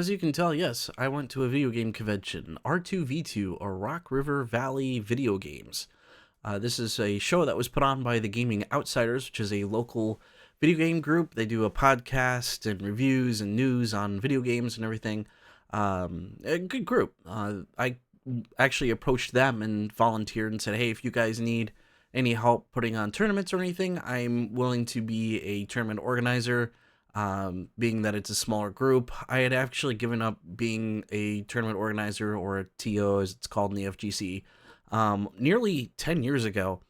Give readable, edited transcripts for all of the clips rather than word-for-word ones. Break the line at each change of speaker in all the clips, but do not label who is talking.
as you can tell, yes, I went to a video game convention, R2V2, or Rock River Valley Video Games. This is a show that was put on by the Gaming Outsiders, which is a local video game group. They do a podcast and reviews and news on video games and everything. A good group. I actually approached them and volunteered and said, hey, if you guys need any help putting on tournaments or anything, I'm willing to be a tournament organizer. Being that it's a smaller group, I had actually given up being a tournament organizer, or a TO as it's called in the FGC, nearly 10 years ago.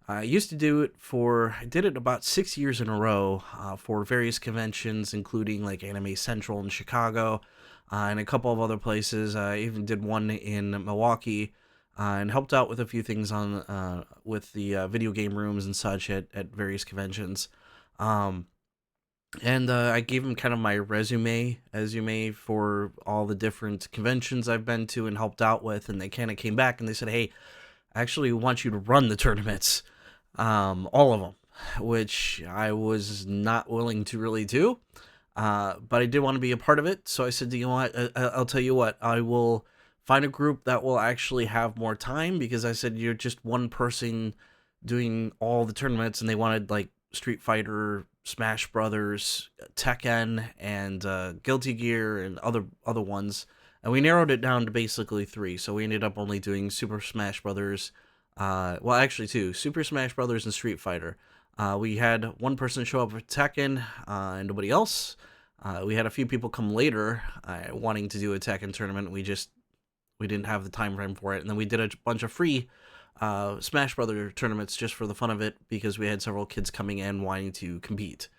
I used to I did it about 6 years in a row for various conventions, including like Anime Central in Chicago and a couple of other places. I even did one in Milwaukee and helped out with a few things on with the video game rooms and such at various conventions. And I gave him kind of my resume for all the different conventions I've been to and helped out with, and they kind of came back and they said, "Hey, I actually want you to run the tournaments, all of them," which I was not willing to really do, but I did want to be a part of it. So I said, "You know what? I'll tell you what. I will find a group that will actually have more time," because I said you're just one person doing all the tournaments, and they wanted like Street Fighter, Smash Brothers, Tekken, and Guilty Gear, and other ones. And we narrowed it down to basically three. So we ended up only doing Super Smash Brothers. Well, actually two: Super Smash Brothers and Street Fighter. We had one person show up for Tekken, and nobody else. We had a few people come later, wanting to do a Tekken tournament. We didn't have the time frame for it, and then we did a bunch of free Smash Brother tournaments just for the fun of it, because we had several kids coming in wanting to compete.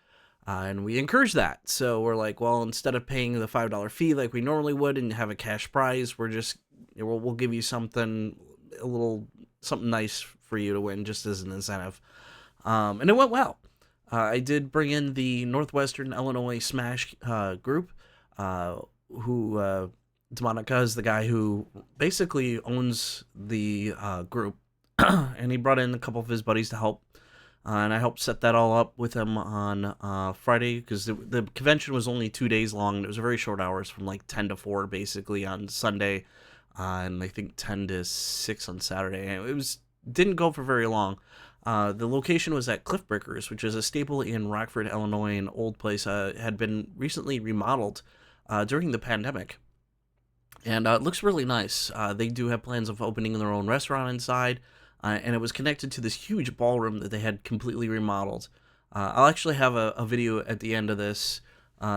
And we encourage that. So we're like, well, instead of paying the $5 fee like we normally would and have a cash prize, we'll give you something, something nice for you to win, just as an incentive. And it went well. I did bring in the Northwestern Illinois Smash group, who Demonica is the guy who basically owns the group, and he brought in a couple of his buddies to help. And I helped set that all up with him on Friday, because the convention was only 2 days long. And it was very short hours, from like 10 to 4 basically on Sunday, and I think 10 to 6 on Saturday. And didn't go for very long. The location was at Cliff Breakers, which is a staple in Rockford, Illinois, an old place. Had been recently remodeled during the pandemic. And it looks really nice. They do have plans of opening their own restaurant inside. And it was connected to this huge ballroom that they had completely remodeled. I'll actually have a video at the end of this,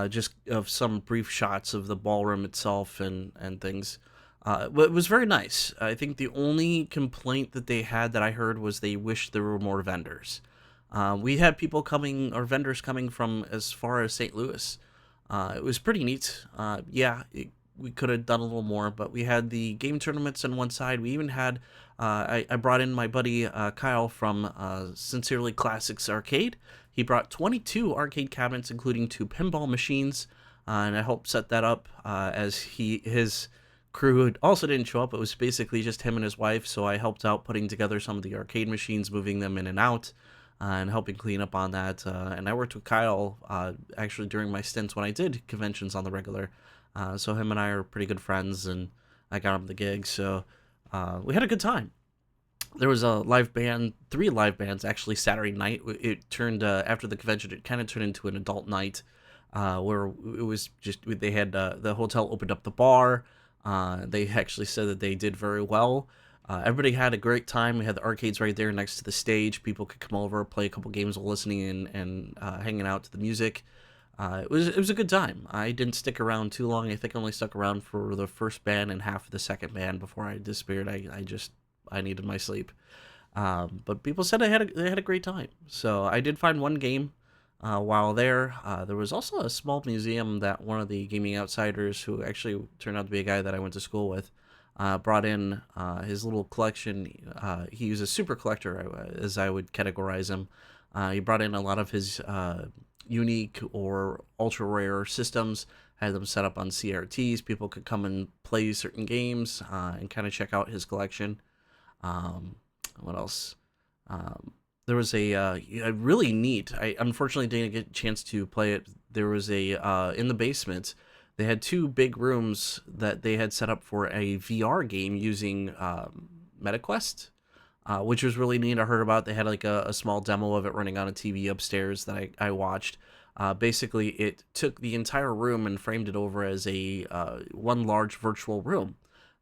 just of some brief shots of the ballroom itself and things. But it was very nice. I think the only complaint that they had that I heard was they wished there were more vendors. We had vendors coming from as far as St. Louis. It was pretty neat. We could have done a little more, but we had the game tournaments on one side. We even had, I brought in my buddy Kyle from Sincerely Classics Arcade. He brought 22 arcade cabinets, including 2 pinball machines, and I helped set that up as his crew also didn't show up. It was basically just him and his wife, so I helped out putting together some of the arcade machines, moving them in and out, and helping clean up on that. And I worked with Kyle actually during my stints when I did conventions on the regular. So him and I are pretty good friends, and I got him the gig, so we had a good time. There was a live band, 3 live bands actually Saturday night. It turned, after the convention, it kind of turned into an adult night, where it was just, they had, the hotel opened up the bar. They actually said that they did very well. Everybody had a great time. We had the arcades right there next to the stage. People could come over, play a couple games while listening and hanging out to the music. It was a good time. I didn't stick around too long. I think I only stuck around for the first band and half of the second band before I disappeared. I needed my sleep. But people said they had a great time. So I did find one game while there. There was also a small museum that one of the Gaming Outsiders, who actually turned out to be a guy that I went to school with, brought in his little collection. He was a super collector, as I would categorize him. He brought in a lot of his unique or ultra rare systems, had them set up on CRTs. People could come and play certain games and kind of check out his collection. What else? There was a really neat. I unfortunately didn't get a chance to play it. There was in the basement. They had two big rooms that they had set up for a VR game using MetaQuest, which was really neat. I heard about. They had like a small demo of it running on a TV upstairs that I watched. Basically, it took the entire room and framed it over as a one large virtual room,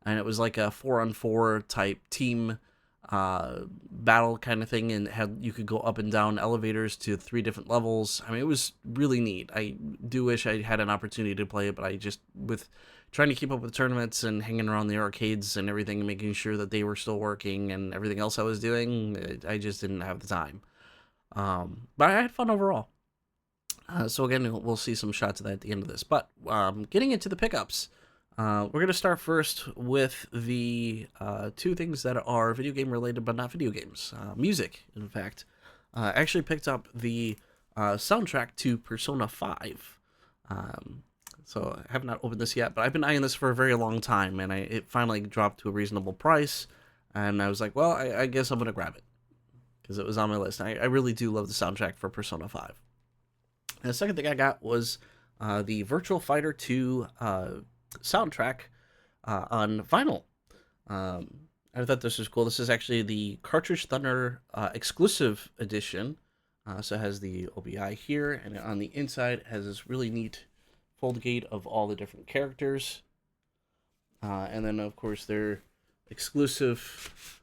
and it was like a 4-on-4 type team battle kind of thing, and had you could go up and down elevators to 3 different levels. I mean, it was really neat. I do wish I had an opportunity to play it, but I just, with trying to keep up with tournaments and hanging around the arcades and everything, and making sure that they were still working and everything else I was doing, I just didn't have the time. But I had fun overall. So again, we'll see some shots of that at the end of this. But getting into the pickups, we're going to start first with the two things that are video game related, but not video games. Music, in fact. I actually picked up the soundtrack to Persona 5. So I have not opened this yet, but I've been eyeing this for a very long time, and it finally dropped to a reasonable price. And I was like, well, I guess I'm going to grab it, because it was on my list. I really do love the soundtrack for Persona 5. And the second thing I got was the Virtual Fighter 2 soundtrack on vinyl. I thought this was cool. This is actually the Cartridge Thunder exclusive edition. So it has the OBI here, and on the inside it has this really neat fold gate of all the different characters. And then, of course, their exclusive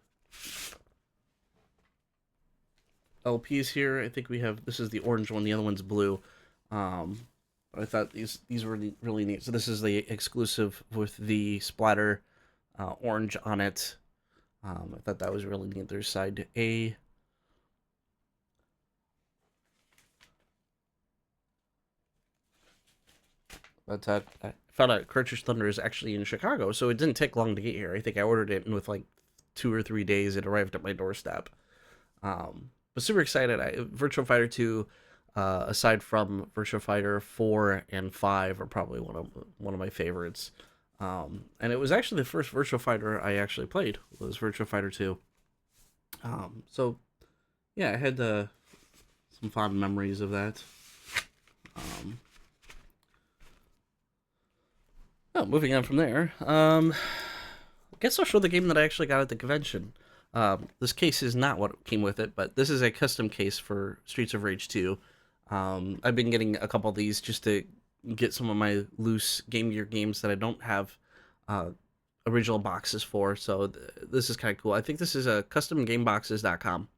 LPs here. I think we have, this is the orange one, the other one's blue. I thought these were really neat. So this is the exclusive with the splatter orange on it. I thought that was really neat. There's side A. But I found out Cartridge Thunder is actually in Chicago, so it didn't take long to get here. I think I ordered it, and with like 2 or 3 days, it arrived at my doorstep. But super excited. Virtua Fighter 2, aside from Virtua Fighter 4 and 5, are probably one of my favorites. And it was actually the first Virtua Fighter I actually played, was Virtua Fighter 2. So yeah, I had some fond memories of that. Moving on from there, I guess I'll show the game that I actually got at the convention. This case is not what came with it, but this is a custom case for Streets of Rage 2. I've been getting a couple of these just to get some of my loose Game Gear games that I don't have original boxes for, so this is kind of cool. I think this is a customgameboxes.com,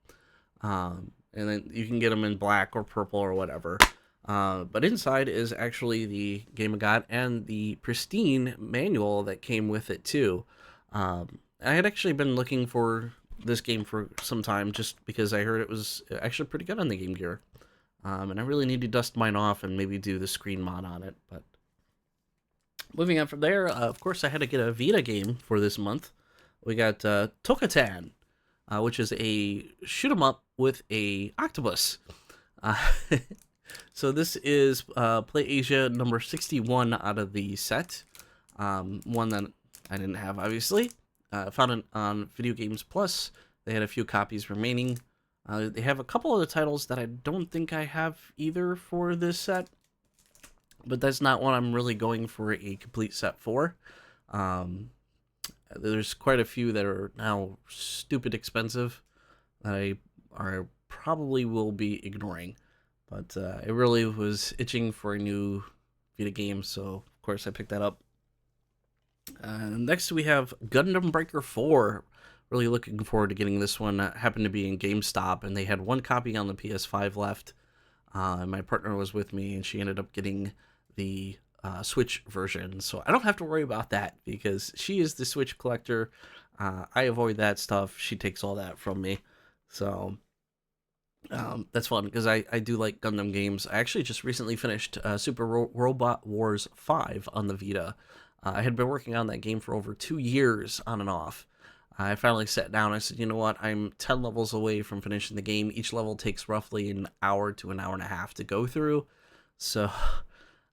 and then you can get them in black or purple or whatever. But inside is actually the Game of God and the pristine manual that came with it too. I had actually been looking for this game for some time, just because I heard it was actually pretty good on the Game Gear. And I really need to dust mine off and maybe do the screen mod on it. But moving on from there, of course I had to get a Vita game for this month. We got Tokatan, which is a shoot 'em up with a octopus. So this is Play Asia number 61 out of the set. One that I didn't have, obviously. Found it on Video Games Plus. They had a few copies remaining. They have a couple other titles that I don't think I have either for this set, but that's not what I'm really going for a complete set for. There's quite a few that are now stupid expensive that I probably will be ignoring. But it really was itching for a new Vita game, so of course I picked that up. Next we have Gundam Breaker 4. Really looking forward to getting this one. Happened to be in GameStop, and they had one copy on the PS5 left. And my partner was with me, and she ended up getting the Switch version. So I don't have to worry about that, because she is the Switch collector. I avoid that stuff. She takes all that from me. So that's fun, because I do like Gundam games. I actually just recently finished Super Robot Wars 5 on the Vita. I had been working on that game for over 2 years on and off. I finally sat down. I said, you know what? I'm 10 levels away from finishing the game. Each level takes roughly an hour to an hour and a half to go through. So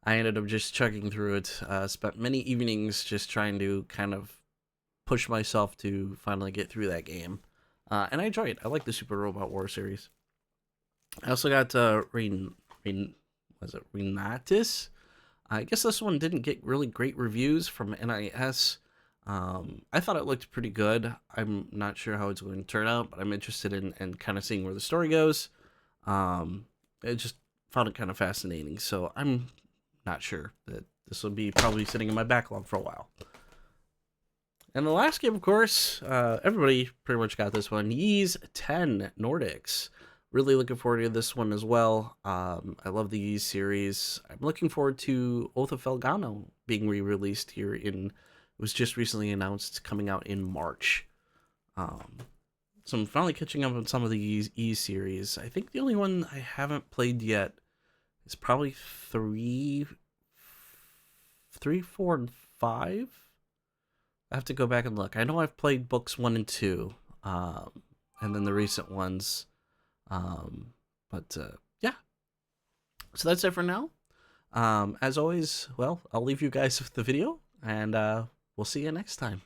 I ended up just chugging through it. Spent many evenings just trying to kind of push myself to finally get through that game. And I enjoy it. I like the Super Robot War series. I also got Renatus. I guess this one didn't get really great reviews from NIS. I thought it looked pretty good. I'm not sure how it's going to turn out, but I'm interested in kind of seeing where the story goes. I just found it kind of fascinating, so I'm not sure that this will be probably sitting in my backlog for a while. And the last game, of course, everybody pretty much got this one. Ys 10 Nordics. Really looking forward to this one as well. I love the Ys series. I'm looking forward to Oath of Felgano being re-released here it was just recently announced coming out in March. So I'm finally catching up on some of the Ys series. I think the only one I haven't played yet is probably 3, 4, and 5. I have to go back and look. I know I've played books 1 and 2, and then the recent ones. Yeah. So that's it for now. As always, well, I'll leave you guys with the video, and we'll see you next time.